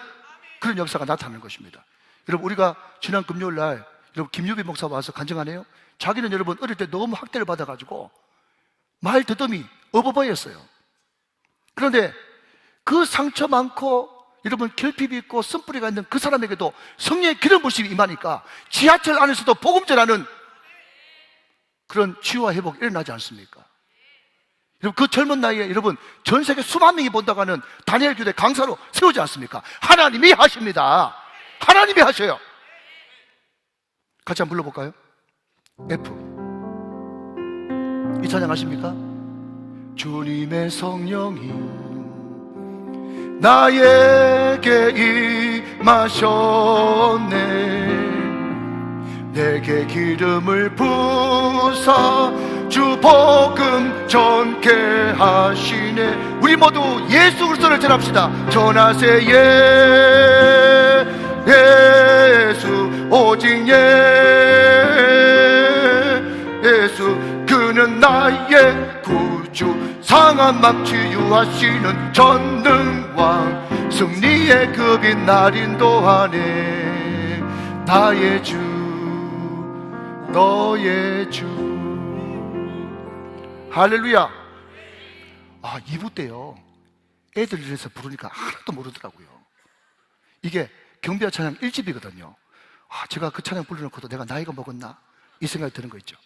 그런 역사가 나타나는 것입니다. 여러분, 우리가 지난 금요일 날 여러분 김유비 목사 와서 간증하네요. 자기는 여러분 어릴 때 너무 학대를 받아가지고 말 더듬이 어버버였어요. 그런데 그 상처 많고 여러분 결핍이 있고 쓴뿌리가 있는 그 사람에게도 성령의 기름 부심이 임하니까 지하철 안에서도 복음 전하는 그런 치유와 회복이 일어나지 않습니까? 여러분 그 젊은 나이에 여러분 전 세계 수만 명이 본다고 하는 다니엘 교대 강사로 세우지 않습니까? 하나님이 하십니다. 하나님이 하셔요. 같이 한번 불러볼까요? F. 이 찬양 아십니까? 주님의 성령이 나에게 임하셨네. 내게 기름을 부사 주 복음 전케 하시네. 우리 모두 예수 그리스도를 전합시다. 전하세 예수, 오직 예수, 그는 나의 구 상한 맘 치유하시는 전능왕, 승리의 급이 날 인도하네. 나의 주, 너의 주. 할렐루야. 2부 때요, 애들 이래서 부르니까 하나도 모르더라고요. 이게 경비와 찬양 1집이거든요. 제가 그 찬양 불러놓고도 내가 나이가 먹었나? 이 생각이 드는 거 있죠.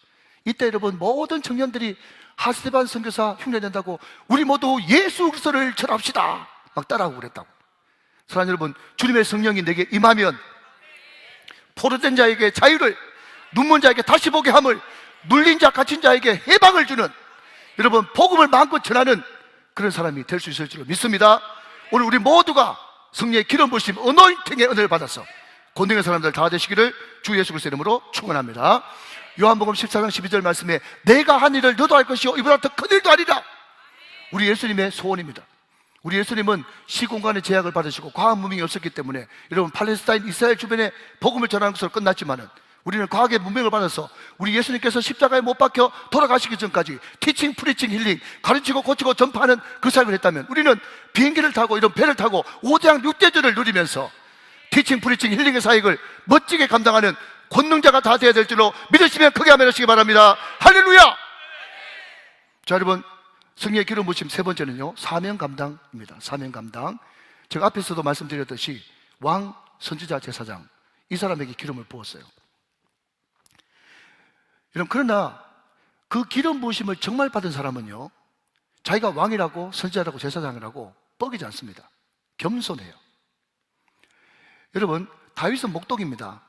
이때 여러분, 모든 청년들이 하스데반 선교사 흉내낸다고 우리 모두 예수 그리스도를 전합시다 막 따라하고 그랬다고. 사랑하는 여러분, 주님의 성령이 내게 임하면 포로된 자에게 자유를, 눈먼 자에게 다시 보게 함을, 눌린 자 갇힌 자에게 해방을 주는, 여러분 복음을 마음껏 전하는 그런 사람이 될 수 있을 줄로 믿습니다. 오늘 우리 모두가 성령의 기름 부으심, 어노인팅의 은혜를 받아서 권능의 사람들 다 되시기를 주 예수 그리스도의 이름으로 축원합니다. 요한복음 14장 12절 말씀에 내가 한 일을 너도 할 것이요 이보다 더 큰 일도 하리라. 우리 예수님의 소원입니다. 우리 예수님은 시공간의 제약을 받으시고 과학 문명이 없었기 때문에 여러분 팔레스타인 이스라엘 주변에 복음을 전하는 것으로 끝났지만은 우리는 과학의 문명을 받아서 우리 예수님께서 십자가에 못 박혀 돌아가시기 전까지 티칭, 프리칭, 힐링, 가르치고 고치고 전파하는 그 사역을 했다면, 우리는 비행기를 타고 이런 배를 타고 5대양 6대절을 누리면서 티칭, 프리칭, 힐링의 사역을 멋지게 감당하는 권능자가 다 되어야 될 줄로 믿으시면 크게 아멘 하시기 바랍니다. 할렐루야. 자, 여러분, 성령의 기름 부으심 세 번째는요, 사명 감당입니다. 사명 감당. 제가 앞에서도 말씀드렸듯이 왕, 선지자, 제사장, 이 사람에게 기름을 부었어요. 여러분, 그러나 그 기름 부으심을 정말 받은 사람은요, 자기가 왕이라고 선지자라고 제사장이라고 뻐기지 않습니다. 겸손해요. 여러분, 다윗은 목독입니다.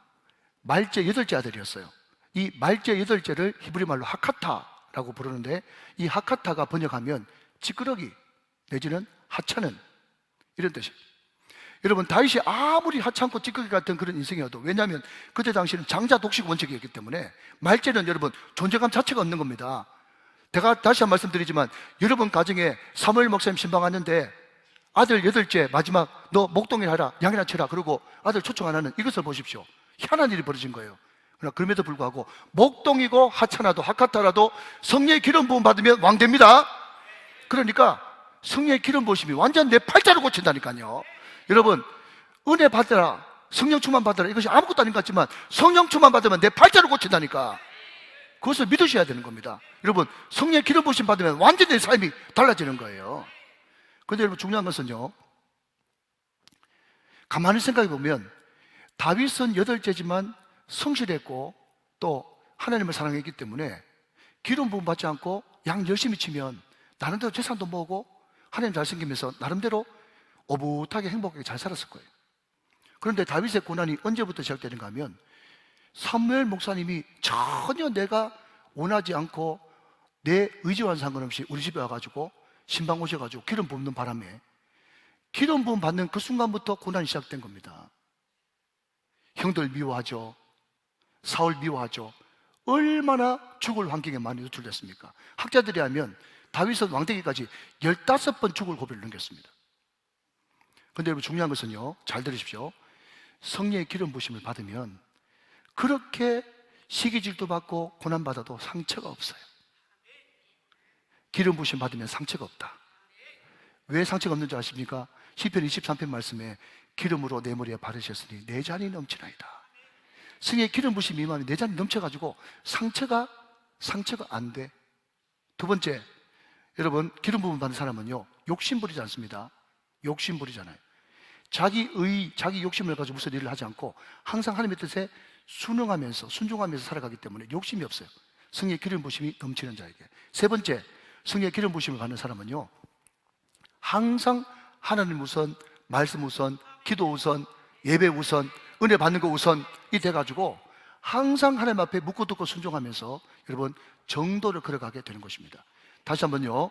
말제 8째 아들이었어요. 이 말제 8째를 히브리 말로 하카타라고 부르는데, 이 하카타가 번역하면 찌끄러기 내지는 하찮은, 이런 뜻이에요. 여러분, 다윗이 아무리 하찮고 찌끄러기 같은 그런 인생이어도, 왜냐하면 그때 당시는 장자 독식 원칙이었기 때문에 말제는 여러분 존재감 자체가 없는 겁니다. 제가 다시 한 말씀드리지만, 여러분 가정에 사무엘 목사님 신방 왔는데 아들 8째 마지막 너 목동일 하라, 양이나 쳐라, 그러고 아들 초청 안 하는 이것을 보십시오. 희한한 일이 벌어진 거예요. 그러나 그럼에도 불구하고 목동이고 하찮아도 하카타라도 성령의 기름 부음 받으면 왕 됩니다. 그러니까 성령의 기름 부으심이 완전 내 팔자를 고친다니까요. 여러분, 은혜 받으라, 성령 충만 받으라, 이것이 아무것도 아닌 것 같지만 성령 충만 받으면 내 팔자를 고친다니까. 그것을 믿으셔야 되는 겁니다. 여러분, 성령의 기름 부으심 받으면 완전히 내 삶이 달라지는 거예요. 그런데 여러분, 중요한 것은요, 가만히 생각해 보면 다윗은 8째지만 성실했고 또 하나님을 사랑했기 때문에 기름 부음 받지 않고 양 열심히 치면 나름대로 재산도 모으고 하나님 잘생기면서 나름대로 오붓하게 행복하게 잘 살았을 거예요. 그런데 다윗의 고난이 언제부터 시작되는가 하면, 사무엘 목사님이 전혀 내가 원하지 않고 내 의지와는 상관없이 우리 집에 와가지고 신방 오셔가지고 기름 붓는 바람에 기름 부음 받는 그 순간부터 고난이 시작된 겁니다. 형들 미워하죠. 사울 미워하죠. 얼마나 죽을 환경에 많이 노출됐습니까? 학자들이 하면 다윗은 왕되기까지 15번 죽을 고비를 넘겼습니다. 그런데 여러분, 중요한 것은요, 잘 들으십시오. 성령의 기름 부으심을 받으면 그렇게 시기질도 받고 고난받아도 상처가 없어요. 기름 부으심 받으면 상처가 없다. 왜 상처가 없는 줄 아십니까? 시편 23편 말씀에 기름으로 내 머리에 바르셨으니 내 잔이 넘치나이다. 성령의 기름 부으심이 임하면 내 잔이 넘쳐가지고 상처가 안 돼. 두 번째, 여러분, 기름 부음 받는 사람은요, 욕심 부리지 않습니다. 욕심 부리잖아요. 자기 욕심을 가지고 무슨 일을 하지 않고 항상 하나님의 뜻에 순응하면서 순종하면서 살아가기 때문에 욕심이 없어요. 성령의 기름 부으심이 넘치는 자에게. 세 번째, 성령의 기름 부으심을 받는 사람은요, 항상 하나님 우선, 말씀 우선, 기도 우선, 예배 우선, 은혜 받는 거 우선 이 돼가지고 항상 하나님 앞에 묻고 듣고 순종하면서 여러분 정도를 걸어가게 되는 것입니다. 다시 한번요,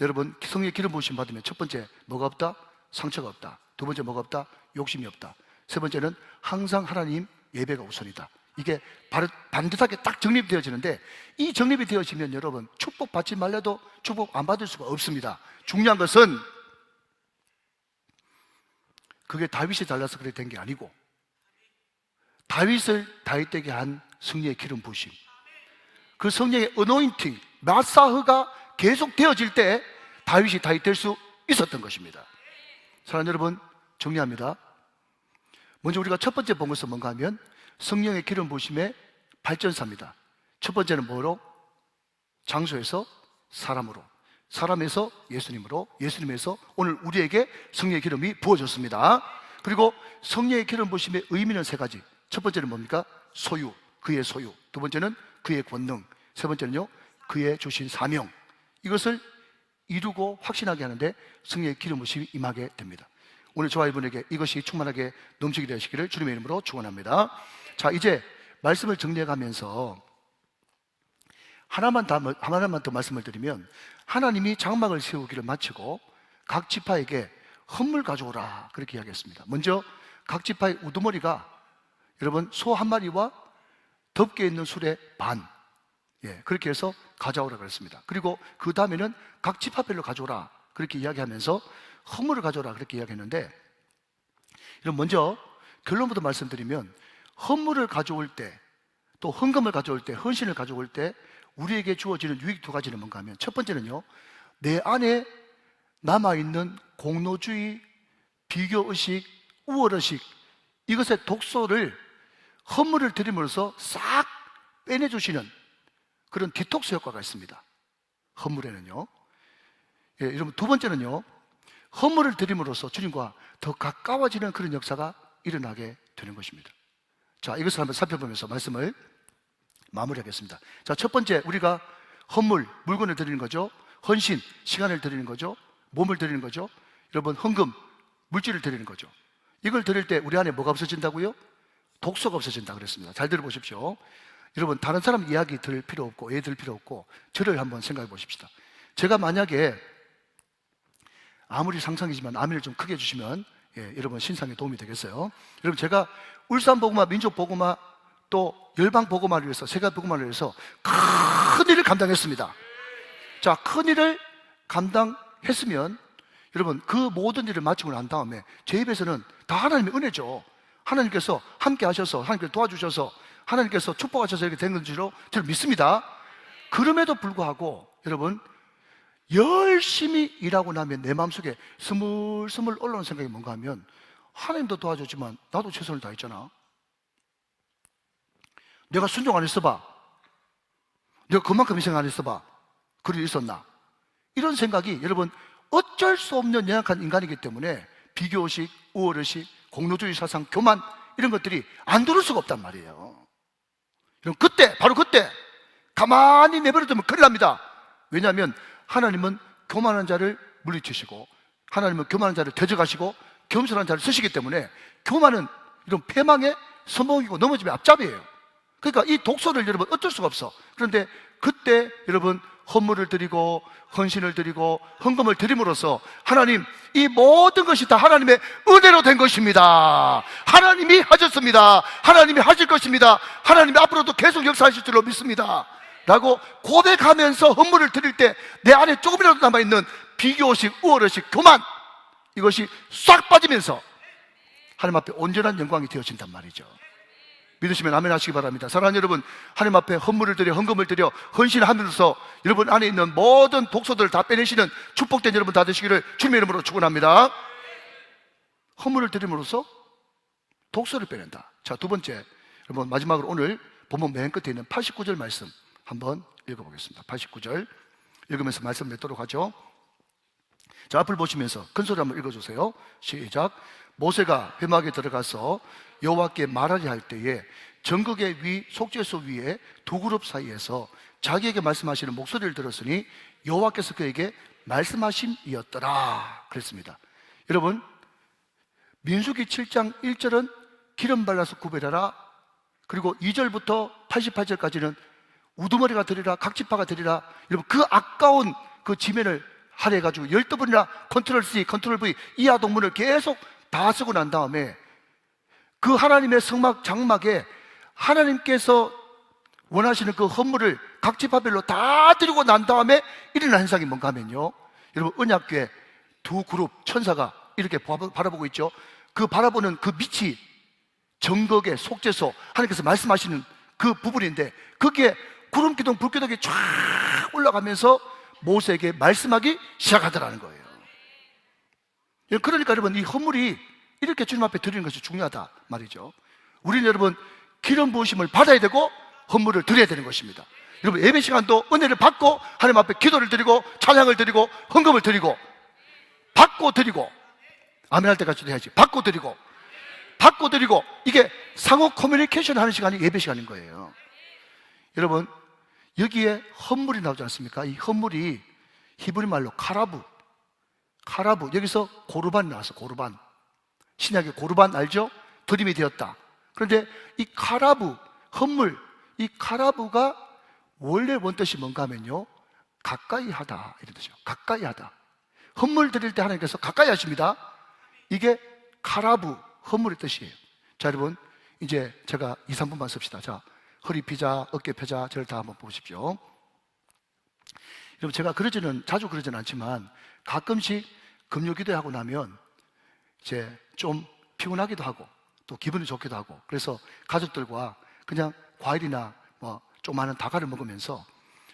여러분, 성령의 기름 부으심 받으면 첫 번째 뭐가 없다? 상처가 없다. 두 번째 뭐가 없다? 욕심이 없다. 세 번째는 항상 하나님 예배가 우선이다. 이게 반듯하게 딱 정립이 되어지는데, 이 정립이 되어지면 여러분 축복 받지 말래도 축복 안 받을 수가 없습니다. 중요한 것은 그게 다윗이 달라서 그렇게 된 게 아니고, 다윗을 다윗되게 한 성령의 기름 부으심, 그 성령의 어노인팅, 마사흐가 계속 되어질 때 다윗이 다윗 될 수 있었던 것입니다. 사랑하는 여러분, 정리합니다. 먼저 우리가 첫 번째 본 것은 뭔가 하면 성령의 기름 부으심의 발전사입니다. 첫 번째는 뭐로? 장소에서 사람으로, 사람에서 예수님으로, 예수님에서 오늘 우리에게 성령의 기름이 부어졌습니다. 그리고 성령의 기름 부으심의 의미는 세 가지. 첫 번째는 뭡니까? 소유, 그의 소유. 두 번째는 그의 권능. 세 번째는요, 그의 주신 사명. 이것을 이루고 확신하게 하는데 성령의 기름 부으심이 임하게 됩니다. 오늘 저와 여러분에게 이것이 충만하게 넘치게 되시기를 주님의 이름으로 축원합니다. 자, 이제 말씀을 정리해가면서 하나만 더 말씀을 드리면, 하나님이 장막을 세우기를 마치고 각 지파에게 헌물 가져오라 그렇게 이야기했습니다. 먼저 각 지파의 우두머리가 여러분 소 한 마리와 덮개 있는 술의 반, 그렇게 해서 가져오라 그랬습니다. 그리고 그 다음에는 각 지파별로 가져오라 그렇게 이야기하면서 헌물을 가져오라 그렇게 이야기했는데, 여러분 먼저 결론부터 말씀드리면, 헌물을 가져올 때, 또 헌금을 가져올 때, 헌신을 가져올 때 우리에게 주어지는 유익 두 가지는 뭔가 하면, 첫 번째는요, 내 안에 남아있는 공로주의, 비교의식, 우월의식, 이것의 독소를 헌물을 드림으로써 싹 빼내주시는 그런 디톡스 효과가 있습니다. 헌물에는요. 여러분 두 번째는요, 헌물을 드림으로써 주님과 더 가까워지는 그런 역사가 일어나게 되는 것입니다. 자, 이것을 한번 살펴보면서 말씀을 마무리하겠습니다. 자, 첫 번째, 우리가 헌물, 물건을 드리는 거죠. 헌신, 시간을 드리는 거죠. 몸을 드리는 거죠. 여러분, 헌금, 물질을 드리는 거죠. 이걸 드릴 때 우리 안에 뭐가 없어진다고요? 독소가 없어진다 그랬습니다. 잘 들어보십시오. 여러분, 다른 사람 이야기 들을 필요 없고, 애 들을 필요 없고, 저를 한번 생각해 보십시다. 제가 만약에 아무리 상상이지만 아멘을 좀 크게 해주시면 여러분 신상에 도움이 되겠어요. 여러분, 제가 울산복음화, 민족복음화, 또 열방복음화를 위해서, 세계복음화를 위해서 큰 일을 감당했습니다. 자, 큰 일을 감당했으면 여러분 그 모든 일을 마치고 난 다음에 제 입에서는 다 하나님의 은혜죠. 하나님께서 함께 하셔서, 하나님께서 도와주셔서, 하나님께서 축복하셔서 이렇게 된 건지로 저는 믿습니다. 그럼에도 불구하고 여러분, 열심히 일하고 나면 내 마음속에 스물스물 올라오는 생각이 뭔가 하면, 하나님도 도와줬지만 나도 최선을 다했잖아. 내가 순종 안 했어봐. 내가 그만큼 희생 안 했어봐. 그리 있었나? 이런 생각이 여러분 어쩔 수 없는 연약한 인간이기 때문에 비교의식, 우월의식, 공로주의 사상, 교만, 이런 것들이 안 들을 수가 없단 말이에요. 여러분, 그때, 바로 그때 가만히 내버려두면 큰일 납니다. 왜냐하면 하나님은 교만한 자를 물리치시고, 하나님은 교만한 자를 대적하시고, 겸손한 자를 쓰시기 때문에 교만은 이런 패망의 선봉이고 넘어짐의 앞잡이에요. 그러니까 이 독소를 여러분 어쩔 수가 없어. 그런데 그때 여러분 헌물을 드리고 헌신을 드리고 헌금을 드림으로써 하나님, 이 모든 것이 다 하나님의 은혜로 된 것입니다. 하나님이 하셨습니다. 하나님이 하실 것입니다. 하나님이 앞으로도 계속 역사하실 줄로 믿습니다 라고 고백하면서 헌물을 드릴 때 내 안에 조금이라도 남아있는 비교의식, 우월의식, 교만, 이것이 싹 빠지면서 하나님 앞에 온전한 영광이 되어진단 말이죠. 믿으시면 아멘 하시기 바랍니다. 사랑하는 여러분, 하나님 앞에 헌물을 드려, 헌금을 드려, 헌신하면서 여러분 안에 있는 모든 독소들을 다 빼내시는 축복된 여러분 다 되시기를 주님의 이름으로 축원합니다. 헌물을 드림으로써 독소를 빼낸다. 자, 두 번째, 여러분 마지막으로 오늘 본문 맨 끝에 있는 89절 말씀 한번 읽어보겠습니다. 89절 읽으면서 말씀 맺도록 하죠. 자, 앞을 보시면서 큰 소리 한번 읽어주세요. 시작. 모세가 회막에 들어가서 여호와께 말하려 할 때에 전극의 위 속죄소 위에 두 그룹 사이에서 자기에게 말씀하시는 목소리를 들었으니 여호와께서 그에게 말씀하심이었더라 그랬습니다. 여러분, 민수기 7장 1절은 기름 발라서 구별하라, 그리고 2절부터 88절까지는 우두머리가 드리라, 각지파가 드리라. 여러분, 그 아까운 그 지면을 할애해가지고 12번이나 컨트롤 C, 컨트롤 V 이하 동문을 계속 다 쓰고 난 다음에 그 하나님의 성막 장막에 하나님께서 원하시는 그 헌물을 각 지파별로 다 드리고 난 다음에 일어난 현상이 뭔가 하면요, 여러분 언약궤 두 그룹 천사가 이렇게 바라보고 있죠. 그 바라보는 그 빛이 정극의 속죄소, 하나님께서 말씀하시는 그 부분인데, 거기에 구름 기둥, 불 기둥이 쫙 올라가면서 모세에게 말씀하기 시작하더라는 거예요. 그러니까 여러분, 이 헌물이 이렇게 주님 앞에 드리는 것이 중요하다 말이죠. 우리는 여러분 기름 부으심을 받아야 되고 헌물을 드려야 되는 것입니다. 여러분, 예배 시간도 은혜를 받고 하나님 앞에 기도를 드리고 찬양을 드리고 헌금을 드리고 받고 드리고, 아멘 할 때까지도 해야지. 받고 드리고 이게 상호 커뮤니케이션 하는 시간이 예배 시간인 거예요. 여러분, 여기에 헌물이 나오지 않습니까? 이 헌물이 히브리 말로 카라부, 여기서 고르반이 나왔어. 고르반, 신약의 고르반 알죠? 드림이 되었다. 그런데 이 카라부, 헌물, 이 카라부가 원래 원뜻이 뭔가 하면요, 가까이 하다 이런 뜻이에요. 가까이 하다. 헌물 드릴 때 하나님께서 가까이 하십니다. 이게 카라부, 헌물의 뜻이에요. 자, 여러분, 이제 제가 2, 3분만 씁시다. 자, 허리 피자, 어깨 펴자, 저를 다 한번 보십시오. 여러분, 제가 자주 그러지는 않지만 가끔씩 금요 기도하고 나면 이제 좀 피곤하기도 하고 또 기분이 좋기도 하고, 그래서 가족들과 그냥 과일이나 뭐 좀 많은 다과를 먹으면서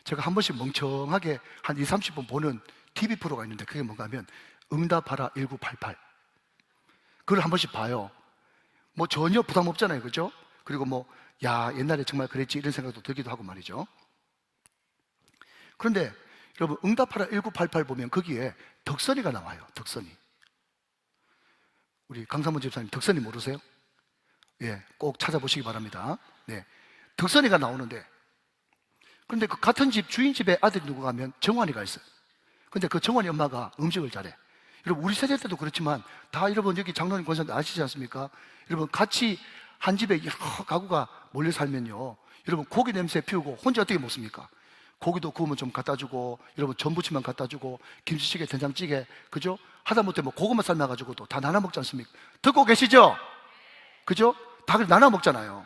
제가 한 번씩 멍청하게 한 2, 30분 보는 TV 프로가 있는데, 그게 뭔가 하면 응답하라 1988, 그걸 한 번씩 봐요. 뭐 전혀 부담 없잖아요, 그죠? 그리고 뭐 야, 옛날에 정말 그랬지 이런 생각도 들기도 하고 말이죠. 그런데 여러분, 응답하라 1988 보면 거기에 덕선이가 나와요. 덕선이. 우리 강삼원 집사님 덕선이 모르세요? 예, 꼭 찾아보시기 바랍니다. 네, 덕선이가 나오는데, 그런데 그 같은 집 주인집에 아들이 누구가 하면 정환이가 있어요. 근데 그 정환이 엄마가 음식을 잘해. 여러분, 우리 세대 때도 그렇지만 다 여러분 여기 장로님 권사님 아시지 않습니까? 여러분, 같이 한 집에 여러 가구가 몰려 살면요, 여러분 고기 냄새 피우고 혼자 어떻게 먹습니까? 고기도 구우면 좀 갖다 주고, 여러분 전부치면 갖다 주고, 김치찌개, 된장찌개, 그죠? 하다못해 뭐 고구마 삶아가지고도 다 나눠 먹지 않습니까? 듣고 계시죠? 그죠? 다 나눠 먹잖아요.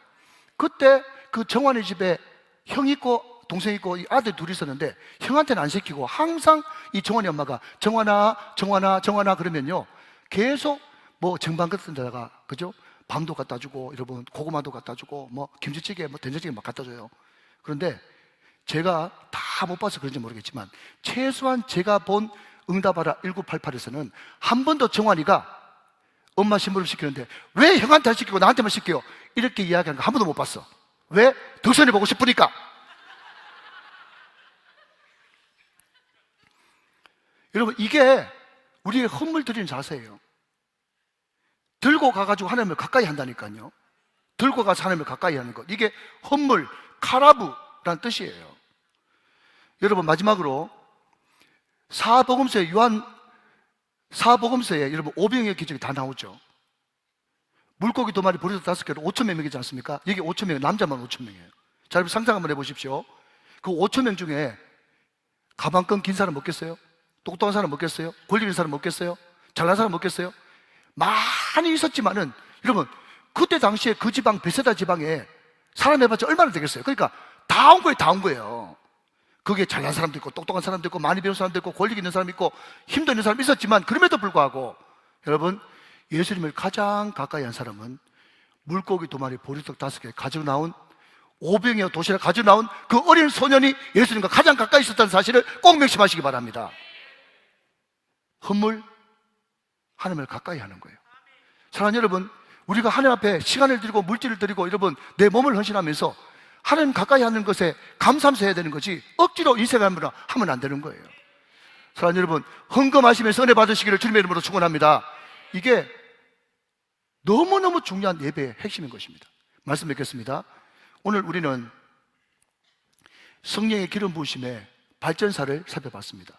그때 그 정환이 집에 형 있고 동생 있고 이 아들 둘이 있었는데, 형한테는 안 시키고 항상 이 정환이 엄마가 정환아 그러면요, 계속 뭐 쟁반 같은 데다가, 그죠? 밤도 갖다 주고, 여러분 고구마도 갖다 주고, 뭐 김치찌개, 뭐 된장찌개 막 갖다 줘요. 그런데 제가 다 못 봐서 그런지 모르겠지만 최소한 제가 본 응답하라 1988에서는 한 번도 정환이가 엄마 신부름 시키는데 왜 형한테 안 시키고 나한테만 시켜요? 이렇게 이야기하는 거 한 번도 못 봤어. 왜? 덕선이 보고 싶으니까. 여러분, 이게 우리의 헌물 드리는 자세예요. 들고 가가지고 하나님을 가까이 한다니까요. 들고 가서 하나님을 가까이 하는 것, 이게 헌물, 카라부라는 뜻이에요. 여러분, 마지막으로 사복음서에 여러분 오병이어 기적이 다 나오죠. 물고기 2마리, 보리떡 5개로 5,000명 먹이지 않습니까? 여기 5,000명, 남자만 5,000명이에요. 자, 여러분 상상 한번 해보십시오. 그 5,000명 중에 가방끈 긴 사람 먹겠어요? 똑똑한 사람 먹겠어요? 권리 있는 사람 먹겠어요? 잘난 사람 먹겠어요? 많이 있었지만은 여러분, 그때 당시에 그 지방, 베세다 지방에 사람 해봤자 얼마나 되겠어요? 그러니까 다 온 거예요. 거기에 잘난 사람도 있고 똑똑한 사람도 있고 많이 배운 사람도 있고 권력 있는 사람도 있고 힘도 있는 사람이 있었지만, 그럼에도 불구하고 여러분, 예수님을 가장 가까이 한 사람은 물고기 2마리, 보리떡 5개 가지고 나온, 오병이어 도시락 가지고 나온 그 어린 소년이 예수님과 가장 가까이 있었다는 사실을 꼭 명심하시기 바랍니다. 헌물, 하나님을 가까이 하는 거예요. 사랑하는 여러분, 우리가 하나님 앞에 시간을 드리고 물질을 드리고 여러분 내 몸을 헌신하면서 하나님 가까이 하는 것에 감사하면서 해야 되는 거지, 억지로 인생을 하면 안 되는 거예요. 사랑하는 여러분, 헌금하시면서 은혜 받으시기를 주님의 이름으로 축원합니다. 이게 너무너무 중요한 예배의 핵심인 것입니다. 말씀 뵙겠습니다. 오늘 우리는 성령의 기름 부으심의 발전사를 살펴봤습니다.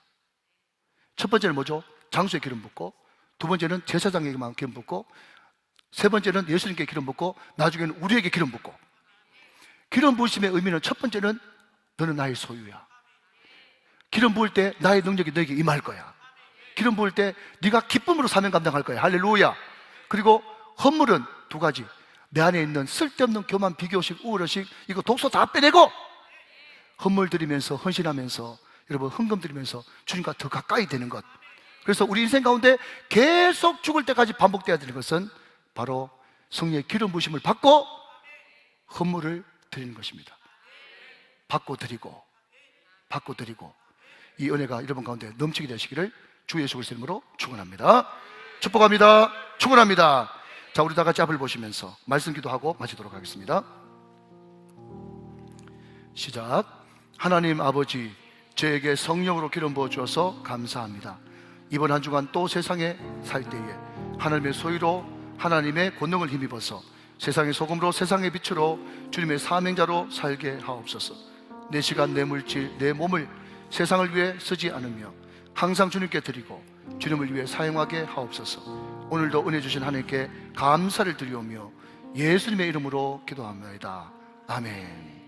첫 번째는 뭐죠? 장소에 기름 붓고, 두 번째는 제사장에게만 기름 붓고, 세 번째는 예수님께 기름 붓고, 나중에는 우리에게 기름 붓고. 기름 부으심의 의미는 첫 번째는 너는 나의 소유야. 기름 부을 때 나의 능력이 너에게 임할 거야. 기름 부을 때 네가 기쁨으로 사명 감당할 거야. 할렐루야. 그리고 헌물은 2가지. 내 안에 있는 쓸데없는 교만, 비교식, 우월의식, 이거 독소 다 빼내고 헌물 드리면서, 헌신하면서, 여러분 헌금 드리면서 주님과 더 가까이 되는 것. 그래서 우리 인생 가운데 계속 죽을 때까지 반복되어야 되는 것은 바로 성령의 기름 부으심을 받고 헌물을 드리는 것입니다. 받고 드리고 이 은혜가 여러분 가운데 넘치게 되시기를 주 예수 그리스도의 이름으로 축원합니다. 축복합니다. 축원합니다. 자, 우리 다 같이 앞을 보시면서 말씀 기도하고 마치도록 하겠습니다. 시작. 하나님 아버지, 저에게 성령으로 기름 부어 주어서 감사합니다. 이번 한 주간 또 세상에 살 때에 하나님의 소유로 하나님의 권능을 힘입어서 세상의 소금으로 세상의 빛으로 주님의 사명자로 살게 하옵소서. 내 시간, 내 물질, 내 몸을 세상을 위해 쓰지 않으며 항상 주님께 드리고 주님을 위해 사용하게 하옵소서. 오늘도 은혜 주신 하나님께 감사를 드리오며 예수님의 이름으로 기도합니다. 아멘.